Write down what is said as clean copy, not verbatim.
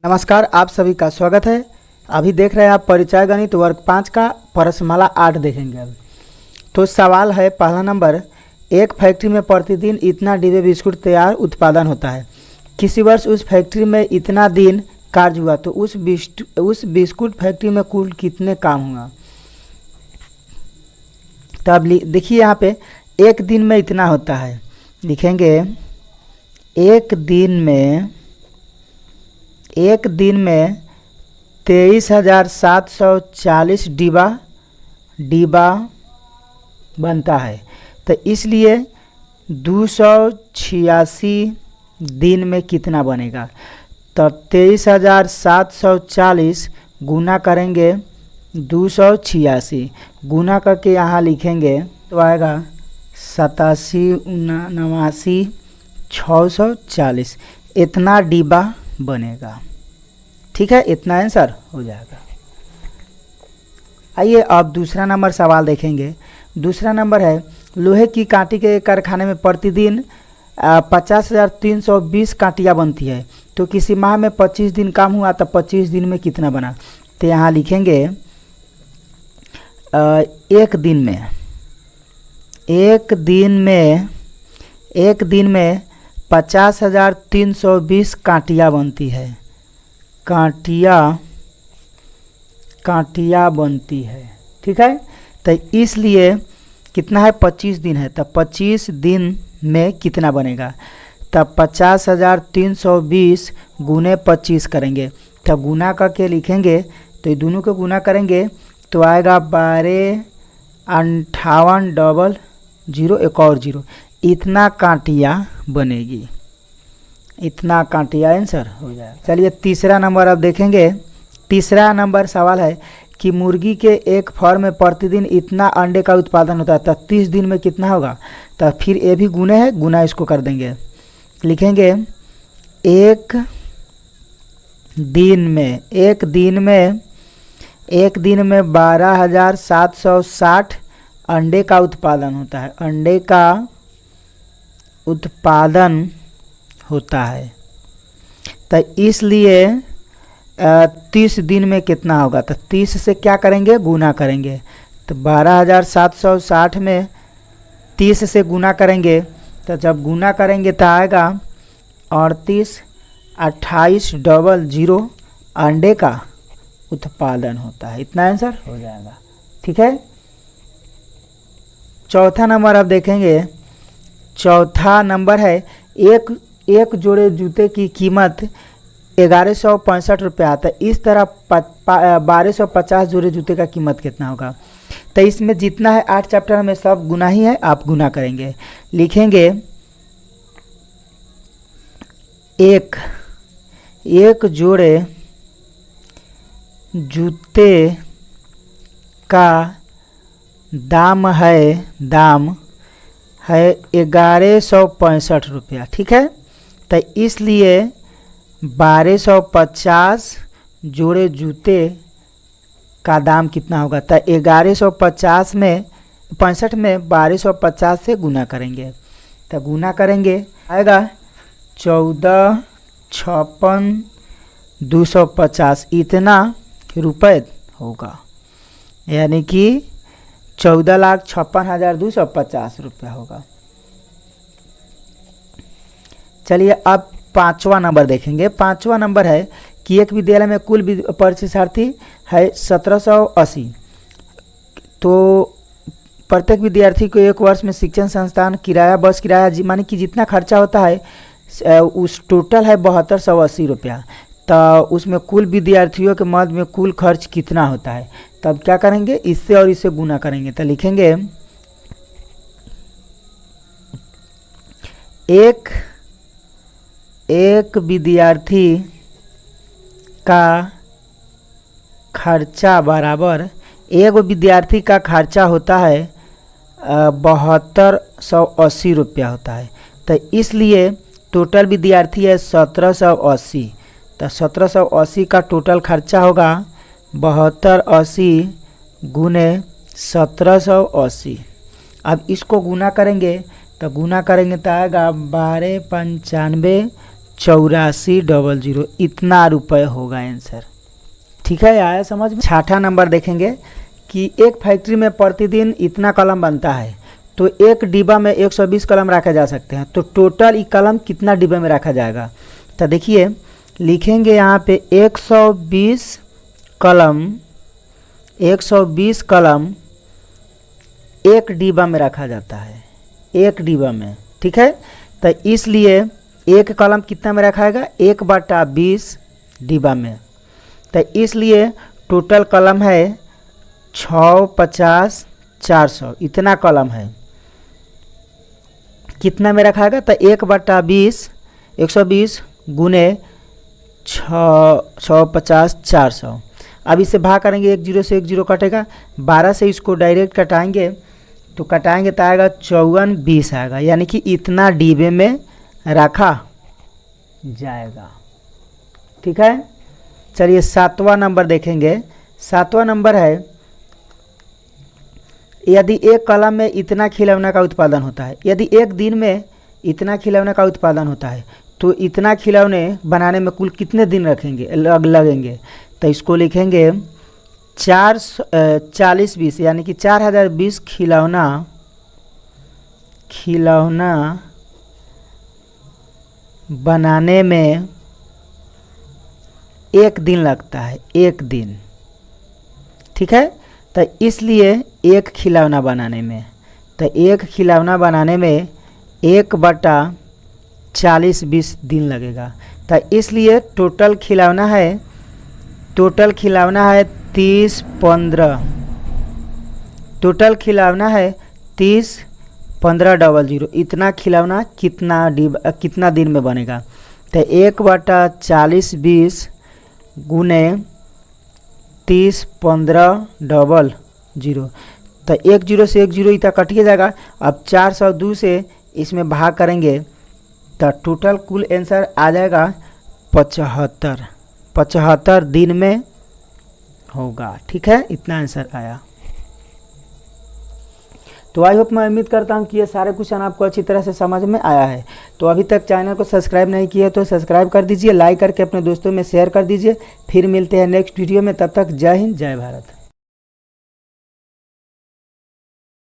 नमस्कार, आप सभी का स्वागत है। अभी देख रहे हैं आप परिचय गणित वर्ग 5 का प्रश्नमाला 8 देखेंगे। अब तो सवाल है पहला नंबर, एक फैक्ट्री में प्रतिदिन इतना डिब्बे बिस्कुट तैयार उत्पादन होता है। किसी वर्ष उस फैक्ट्री में इतना दिन कार्य हुआ तो उस बिस्कुट फैक्ट्री में कुल कितने काम हुआ। तो अब देखिए यहाँ पे एक दिन में इतना होता है, लिखेंगे एक दिन में 23,740 डिब्बा बनता है। तो इसलिए 286 दिन में कितना बनेगा। तो 23,740 गुना करेंगे 286, गुना करके यहाँ लिखेंगे तो आएगा 87, 89, 640, इतना डिब्बा बनेगा। ठीक है, इतना आंसर हो जाएगा। आइए अब दूसरा नंबर सवाल देखेंगे। दूसरा नंबर है, लोहे की कांटी के कारखाने में प्रतिदिन 50,320 कांटियाँ बनती है। तो किसी माह में 25 दिन काम हुआ तो 25 दिन में कितना बना। तो यहाँ लिखेंगे एक दिन में 50,320 कांटियाँ बनती है। कांटियाँ बनती है। ठीक है, तो इसलिए कितना है, 25 दिन है। तो 25 दिन में कितना बनेगा। तब 50,320 गुने 25 करेंगे। तो गुना करके लिखेंगे तो ये दोनों को गुना करेंगे तो आएगा 12, 58, डबल 0, एक और 0, इतना कांटियाँ बनेगी। इतना कांटियाँ आंसर हो जाएगा। चलिए तीसरा नंबर अब देखेंगे। तीसरा नंबर सवाल है कि मुर्गी के एक फॉर्म में प्रतिदिन इतना अंडे का उत्पादन होता है। तो 30 दिन में कितना होगा। तो फिर ये भी गुने है, गुना इसको कर देंगे। लिखेंगे एक दिन में 12,760 अंडे का उत्पादन होता है। अंडे का उत्पादन होता है। तो इसलिए 30 दिन में कितना होगा। तो 30 से क्या करेंगे, गुना करेंगे। तो 12,760 में 30 से गुना करेंगे। तो जब गुना करेंगे तो आएगा 38, 28, डबल 0, अंडे का उत्पादन होता है। इतना आंसर हो जाएगा। ठीक है, चौथा नंबर अब देखेंगे। चौथा नंबर है, एक जोड़े जूते की कीमत 1165 रुपये आता है। इस तरह 1250 जोड़े जूते का कीमत कितना होगा। तो इसमें जितना है 8 चैप्टर में सब गुना ही है, आप गुना करेंगे। लिखेंगे एक जोड़े जूते का दाम है 1165 रुपया। ठीक है, तो इसलिए 1250 जोड़े जूते का दाम कितना होगा। तो 1150 में 65 में 1250 से गुना करेंगे। तो गुना करेंगे आएगा 14,56,250, इतना रुपये होगा। यानी कि 14,56,250 रुपया होगा। चलिए अब पांचवा नंबर देखेंगे। पांचवा नंबर है कि एक विद्यालय में कुल परीक्षार्थी है 1780। तो प्रत्येक विद्यार्थी को एक वर्ष में शिक्षण संस्थान किराया, बस किराया मानी कि जितना खर्चा होता है उस टोटल है 7280 रुपया। तो उसमें कुल विद्यार्थियों के मध्य में कुल खर्च कितना होता है। तब क्या करेंगे, इससे और इससे गुना करेंगे। तो लिखेंगे एक विद्यार्थी का खर्चा बराबर, एक विद्यार्थी का खर्चा होता है 7280 रुपया होता है। तो इसलिए टोटल विद्यार्थी है 1780। तो 1780 का टोटल खर्चा होगा 7280 गुने 1780। अब इसको गुना करेंगे तो गुना करेंगे तो आएगा 12, 95, 8400, इतना रुपये होगा आंसर। ठीक है, आया समझ में। छठा नंबर देखेंगे कि एक फैक्ट्री में प्रतिदिन इतना कलम बनता है, तो एक डिब्बा में 120 कलम रखे जा सकते हैं, तो टोटल ये कलम कितना डिब्बे में रखा जाएगा। तो देखिए लिखेंगे यहाँ पे 120 कलम एक डिब्बा में रखा जाता है, एक डिब्बा में। ठीक है, तो इसलिए एक कलम कितना में रखाएगा, 1/20 डिब्बा में। तो इसलिए टोटल कलम है 6, 50, 400, इतना कलम है। कितना में रखाएगा, तो 1/20, 120 गुने 6, 50, 400। अब इसे भाग करेंगे, 1 0 से 1 0 कटेगा, 12 से इसको डायरेक्ट कटाएंगे तो कटाएंगे तो आएगा 54, 20 आएगा, यानी कि इतना डिब्बे में रखा जाएगा। ठीक है, चलिए 7वां नंबर देखेंगे। 7वां नंबर है, यदि एक कलम में इतना खिलौना का उत्पादन होता है, यदि एक दिन में इतना खिलौना का उत्पादन होता है, तो इतना खिलौने बनाने में कुल कितने दिन लगेंगे। तो इसको लिखेंगे 40, 20, यानी कि 4020 खिलौना बनाने में एक दिन लगता है, एक दिन। ठीक है, तो इसलिए एक खिलौना बनाने में, तो एक खिलौना बनाने में 1/40, 20 दिन लगेगा। तो इसलिए टोटल खिलौना है 30, 15, टोटल खिलौना है 30, 15, 00, इतना खिलौना कितना दिन में बनेगा। तो 1/40, 20 गुने 30, 15, 00, तो 1 0 से 1 0 इतना कटिए जाएगा। अब 402 से इसमें भाग करेंगे तो टोटल कुल आंसर आ जाएगा 75 दिन में होगा। ठीक है, इतना आंसर आया। तो आई होप, मैं उम्मीद करता हूँ कि ये सारे क्वेश्चन आपको अच्छी तरह से समझ में आया है। तो अभी तक चैनल को सब्सक्राइब नहीं किया तो सब्सक्राइब कर दीजिए, लाइक करके अपने दोस्तों में शेयर कर दीजिए। फिर मिलते हैं नेक्स्ट वीडियो में, तब तक जय हिंद, जय भारत।